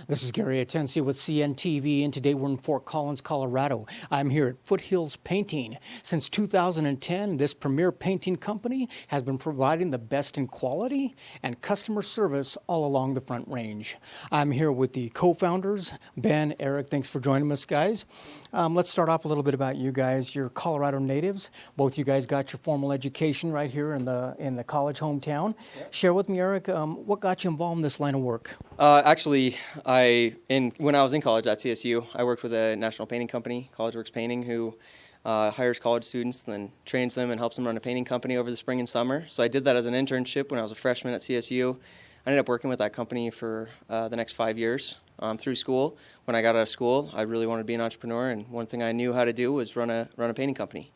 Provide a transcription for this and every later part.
This is Gary Atensi with CNTV, and today we're in Fort Collins, Colorado. I'm here at Foothills Painting. Since 2010, this premier painting company has been providing the best in quality and customer service all along the Front Range. I'm here with the co-founders, Ben, Eric. Thanks for joining us, guys. Let's start off a little bit about you guys. You're Colorado natives. Both you guys got your formal education right here in the college hometown. Yep. Share with me, Eric, what got you involved in this line of work? When I was in college at CSU, I worked with a national painting company, CollegeWorks Painting, who hires college students, then trains them and helps them run a painting company over the spring and summer. So I did that as an internship when I was a freshman at CSU. I ended up working with that company for the next 5 years through school. When I got out of school, I really wanted to be an entrepreneur, and one thing I knew how to do was run a painting company.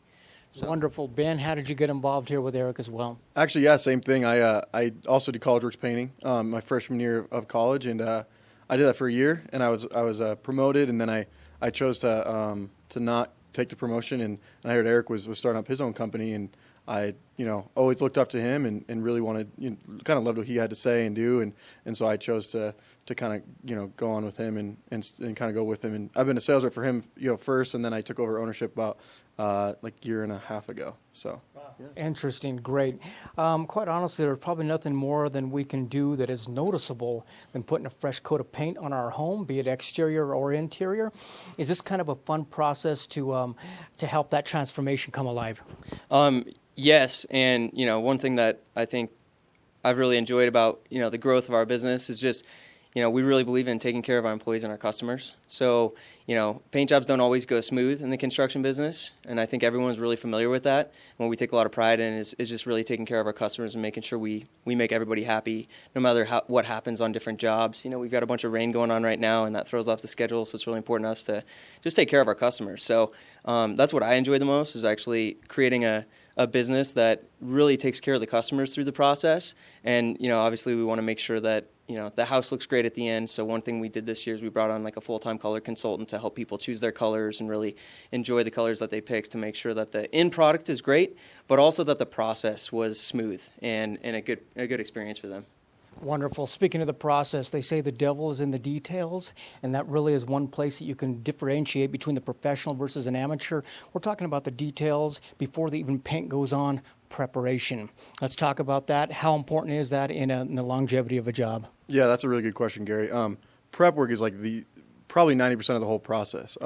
So. Wonderful. Ben, how did you get involved here with Eric as well? Actually, yeah, same thing. I also did CollegeWorks Painting my freshman year of college, and I did that for a year, and I was promoted, and then I chose to not take the promotion, and I heard Eric was starting up his own company, and I always looked up to him and really wanted, kind of loved what he had to say and do, and so I chose to kind of go on with him and kind of go with him, and I've been a sales rep for him first, and then I took over ownership about like a year and a half ago. So. Wow. Yeah. Interesting, great. Quite honestly, there's probably nothing more than we can do that is noticeable than putting a fresh coat of paint on our home, be it exterior or interior. Is this kind of a fun process to help that transformation come alive? Yes, and one thing that I think I've really enjoyed about the growth of our business is just we really believe in taking care of our employees and our customers. So, paint jobs don't always go smooth in the construction business, and I think everyone's really familiar with that. And what we take a lot of pride in is just really taking care of our customers and making sure we make everybody happy, no matter what happens on different jobs. We've got a bunch of rain going on right now, and that throws off the schedule, so it's really important to us to just take care of our customers. So that's what I enjoy the most, is actually creating a business that really takes care of the customers through the process. And, obviously we want to make sure that the house looks great at the end. So one thing we did this year is we brought on like a full-time color consultant to help people choose their colors and really enjoy the colors that they pick, to make sure that the end product is great, but also that the process was smooth and a good experience for them. Wonderful. Speaking of the process, they say the devil is in the details, and that really is one place that you can differentiate between the professional versus an amateur. We're talking about the details before the even paint goes on, preparation. Let's talk about that. How important is that in the longevity of a job? Yeah, that's a really good question, Gary. Prep work is like probably 90% of the whole process.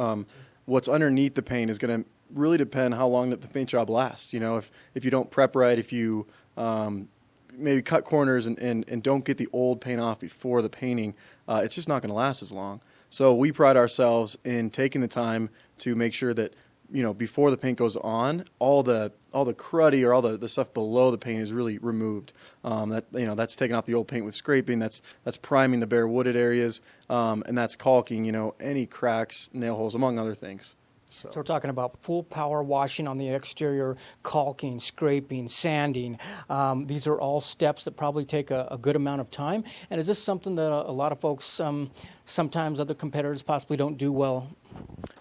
What's underneath the paint is going to really depend how long the paint job lasts. If you don't prep right, if you maybe cut corners and don't get the old paint off before the painting, it's just not going to last as long. So we pride ourselves in taking the time to make sure that before the paint goes on, all the cruddy or all the stuff below the paint is really removed. That's taking off the old paint with scraping. That's priming the bare wooded areas, and that's caulking. Any cracks, nail holes, among other things. So we're talking about full power washing on the exterior, caulking, scraping, sanding. These are all steps that probably take a good amount of time. And is this something that a lot of folks, sometimes other competitors possibly don't do well?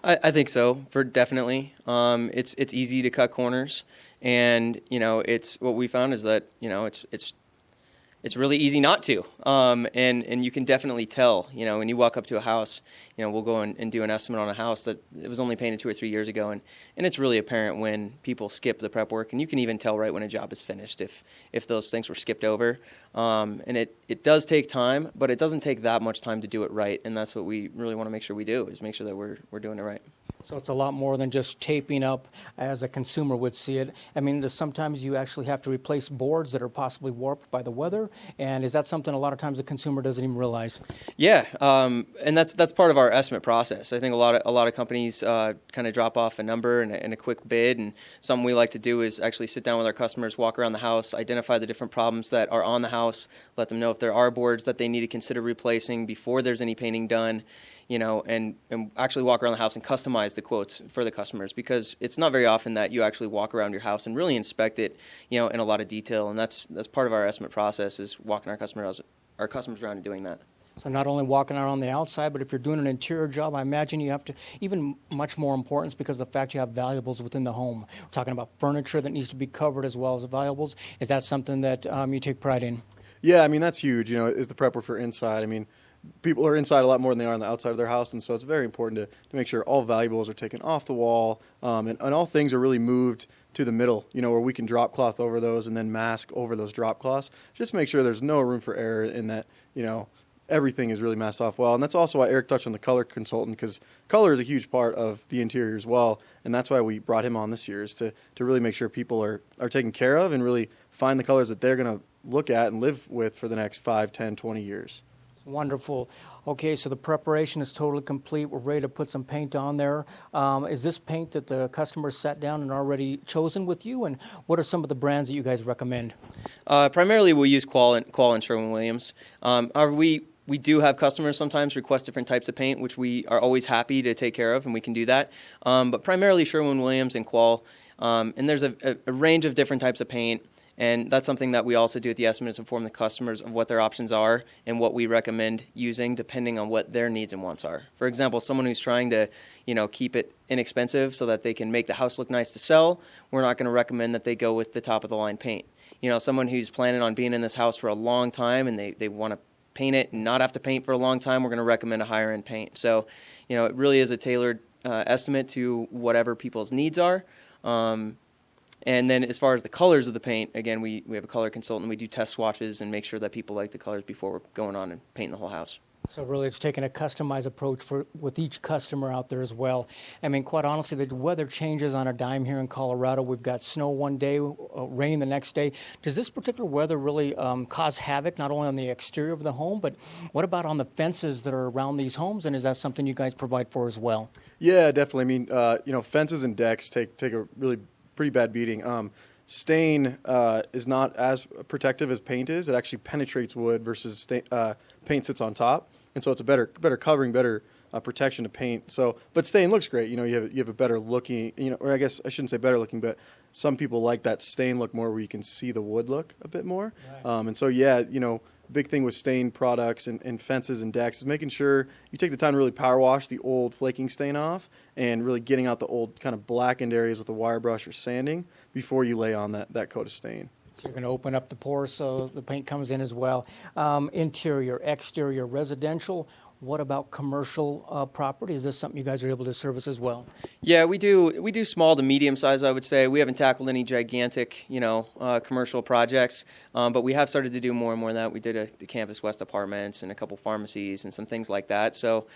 I think so, definitely. It's easy to cut corners, and it's what we found is that it's really easy not to, and you can definitely tell, when you walk up to a house, we'll go and do an estimate on a house that it was only painted 2 or 3 years ago, and it's really apparent when people skip the prep work, and you can even tell right when a job is finished if those things were skipped over, and it does take time, but it doesn't take that much time to do it right, and that's what we really want to make sure we do, is make sure that we're doing it right. So it's a lot more than just taping up as a consumer would see it. I mean, sometimes you actually have to replace boards that are possibly warped by the weather, and is that something a lot of times the consumer doesn't even realize? Yeah, and that's part of our estimate process. I think a lot of companies kind of drop off a number and a quick bid, and something we like to do is actually sit down with our customers, walk around the house, identify the different problems that are on the house, let them know if there are boards that they need to consider replacing before there's any painting done. And actually walk around the house and customize the quotes for the customers, because it's not very often that you actually walk around your house and really inspect it, in a lot of detail. And that's part of our estimate process, is walking our customers around and doing that. So not only walking around on the outside, but if you're doing an interior job, I imagine you have to, even much more importance because of the fact you have valuables within the home. We're talking about furniture that needs to be covered as well as the valuables. Is that something that you take pride in? Yeah, I mean, that's huge, is the prep work for inside. I mean, people are inside a lot more than they are on the outside of their house, and so it's very important to make sure all valuables are taken off the wall, and all things are really moved to the middle, where we can drop cloth over those and then mask over those drop cloths. Just make sure there's no room for error in that, everything is really masked off well. And that's also why Eric touched on the color consultant, because color is a huge part of the interior as well. And that's why we brought him on this year, is to really make sure people are taken care of and really find the colors that they're going to look at and live with for the next 5, 10, 20 years. Wonderful. Okay, so the preparation is totally complete. We're ready to put some paint on there. Is this paint that the customers sat down and already chosen with you? And what are some of the brands that you guys recommend? Primarily, we'll use Qual and Sherwin-Williams. However, we do have customers sometimes request different types of paint, which we are always happy to take care of, and we can do that. But primarily Sherwin-Williams and Qual. And there's a range of different types of paint. And that's something that we also do at the estimate, is inform the customers of what their options are and what we recommend using depending on what their needs and wants are. For example, someone who's trying to, keep it inexpensive so that they can make the house look nice to sell, we're not going to recommend that they go with the top of the line paint. Someone who's planning on being in this house for a long time and they want to paint it and not have to paint for a long time, we're going to recommend a higher end paint. So, it really is a tailored estimate to whatever people's needs are. And then as far as the colors of the paint, again, we have a color consultant. We do test swatches and make sure that people like the colors before we're going on and painting the whole house. So really it's taking a customized approach with each customer out there as well. I mean, quite honestly, the weather changes on a dime here in Colorado. We've got snow one day, rain the next day. Does this particular weather really cause havoc, not only on the exterior of the home, but what about on the fences that are around these homes? And is that something you guys provide for as well? Yeah, definitely. I mean, fences and decks take a really pretty bad beating. Stain is not as protective as paint is. It actually penetrates wood versus paint sits on top, and so it's a better covering, better protection to paint. So, but stain looks great. You have a better looking. Or I guess I shouldn't say better looking, but some people like that stain look more, where you can see the wood look a bit more. Right. And so yeah, big thing with stain products and fences and decks is making sure you take the time to really power wash the old flaking stain off and really getting out the old kind of blackened areas with a wire brush or sanding before you lay on that coat of stain. So you're going to open up the pores so the paint comes in as well. Interior, exterior, residential. What about commercial property? Is this something you guys are able to service as well? Yeah, we do. We do small to medium size, I would say. We haven't tackled any gigantic, commercial projects, but we have started to do more and more of that. We did the Campus West apartments and a couple pharmacies and some things like that. So,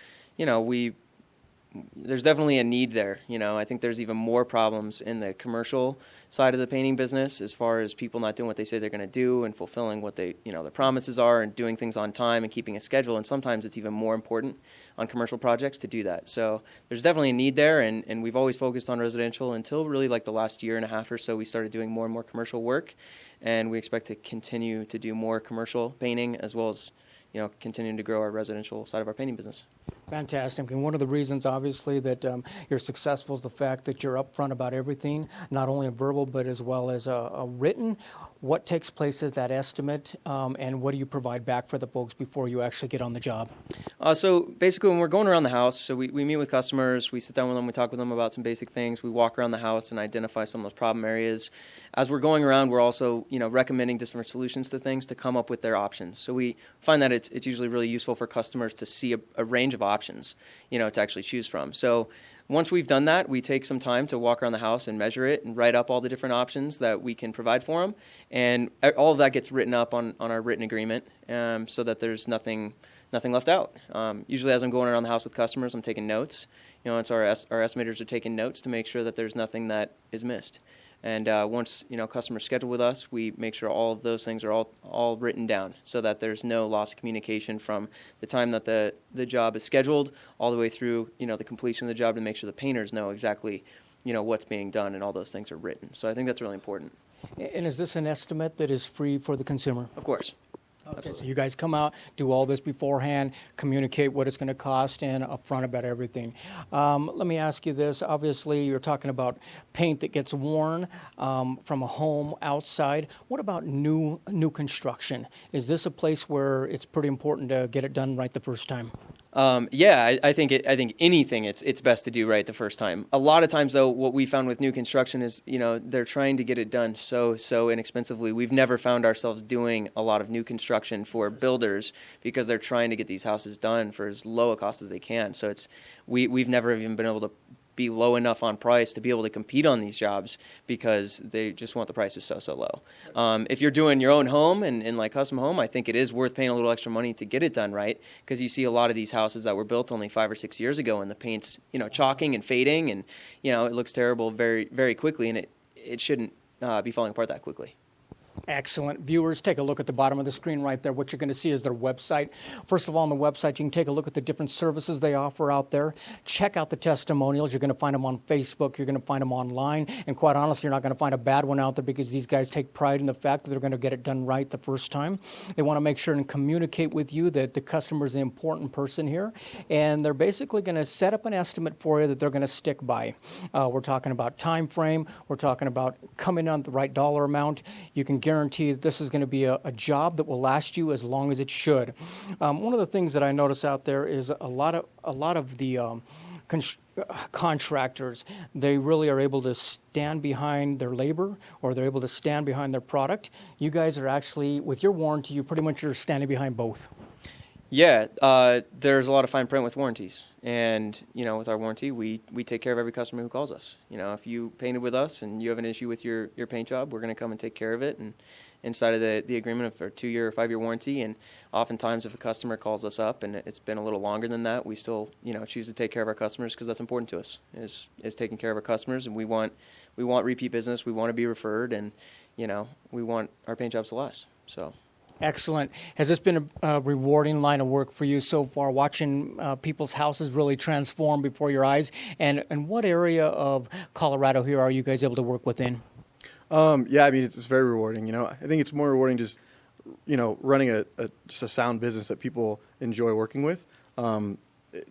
there's definitely a need there. I think there's even more problems in the commercial side of the painting business, as far as people not doing what they say they're going to do and fulfilling what their promises are and doing things on time and keeping a schedule. And sometimes it's even more important on commercial projects to do that. So there's definitely a need there, and we've always focused on residential until really like the last year and a half or so. We started doing more and more commercial work, and we expect to continue to do more commercial painting, as well as continuing to grow our residential side of our painting business. Fantastic. And one of the reasons, obviously, that you're successful is the fact that you're upfront about everything, not only a verbal, but as well as a written. What takes place at that estimate, and what do you provide back for the folks before you actually get on the job? So basically, when we're going around the house, so we meet with customers, we sit down with them, we talk with them about some basic things, we walk around the house and identify some of those problem areas. As we're going around, we're also recommending different solutions to things to come up with their options. So we find that it's usually really useful for customers to see a range of options, to actually choose from. So once we've done that, we take some time to walk around the house and measure it and write up all the different options that we can provide for them. And all of that gets written up on our written agreement, so that there's nothing left out. Usually as I'm going around the house with customers, I'm taking notes. It's our estimators are taking notes to make sure that there's nothing that is missed. And once customers schedule with us, we make sure all of those things are all written down, so that there's no loss of communication from the time that the job is scheduled all the way through the completion of the job, to make sure the painters know exactly what's being done, and all those things are written. So I think that's really important. And is this an estimate that is free for the consumer? Of course. Okay, so you guys come out, do all this beforehand, communicate what it's going to cost, and upfront about everything. Let me ask you this. Obviously, you're talking about paint that gets worn from a home outside. What about new construction? Is this a place where it's pretty important to get it done right the first time? I think anything it's best to do right the first time. A lot of times though, what we found with new construction is, they're trying to get it done so inexpensively. We've never found ourselves doing a lot of new construction for builders because they're trying to get these houses done for as low a cost as they can. So we've never even been able to be low enough on price to be able to compete on these jobs because they just want the prices so low. If you're doing your own home and like custom home, I think it is worth paying a little extra money to get it done right, because you see a lot of these houses that were built only 5 or 6 years ago and the paint's chalking and fading, and it looks terrible very very quickly, and it shouldn't be falling apart that quickly. Excellent. Viewers, take a look at the bottom of the screen right there. What you're going to see is their website. First of all, on the website, you can take a look at the different services they offer out there. Check out the testimonials. You're going to find them on Facebook. You're going to find them online. And quite honestly, you're not going to find a bad one out there, because these guys take pride in the fact that they're going to get it done right the first time. They want to make sure and communicate with you that the customer is the important person here. And they're basically going to set up an estimate for you that they're going to stick by. We're talking about time frame. We're talking about coming on the right dollar amount. You can guarantee that this is going to be a job that will last you as long as it should. One of the things that I notice out there is a lot of the contractors, they really are able to stand behind their labor, or they're able to stand behind their product. You guys are actually, with your warranty, you pretty much are standing behind both. Yeah, there's a lot of fine print with warranties, and with our warranty, we take care of every customer who calls us. If you painted with us and you have an issue with your paint job, we're going to come and take care of it, and inside of the agreement for a 2-year or 5-year warranty. And oftentimes, if a customer calls us up and it's been a little longer than that, we still choose to take care of our customers, because that's important to us, is taking care of our customers, and we want repeat business. We want to be referred, and we want our paint jobs to last. So. Excellent. Has this been a rewarding line of work for you so far, watching people's houses really transform before your eyes? And what area of Colorado here are you guys able to work within? Yeah, I mean, it's very rewarding. I think it's more rewarding just, running just a sound business that people enjoy working with.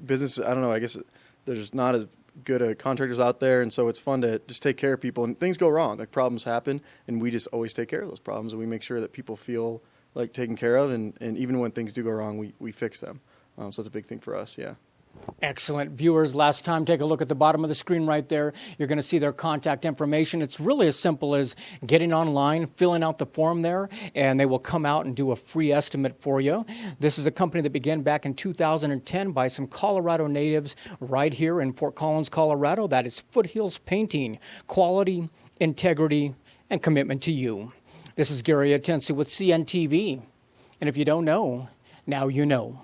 Business, I don't know, I guess there's not as good contractors out there, and so it's fun to just take care of people. And things go wrong, like problems happen, and we just always take care of those problems, and we make sure that people feel like taken care of, and even when things do go wrong, we fix them. So it's a big thing for us, yeah. Excellent. Viewers, last time, take a look at the bottom of the screen right there. You're going to see their contact information. It's really as simple as getting online, filling out the form there, and they will come out and do a free estimate for you. This is a company that began back in 2010 by some Colorado natives right here in Fort Collins, Colorado. That is Foothills Painting. Quality, integrity, and commitment to you. This is Gary Atensi with CNTV. And if you don't know, now you know.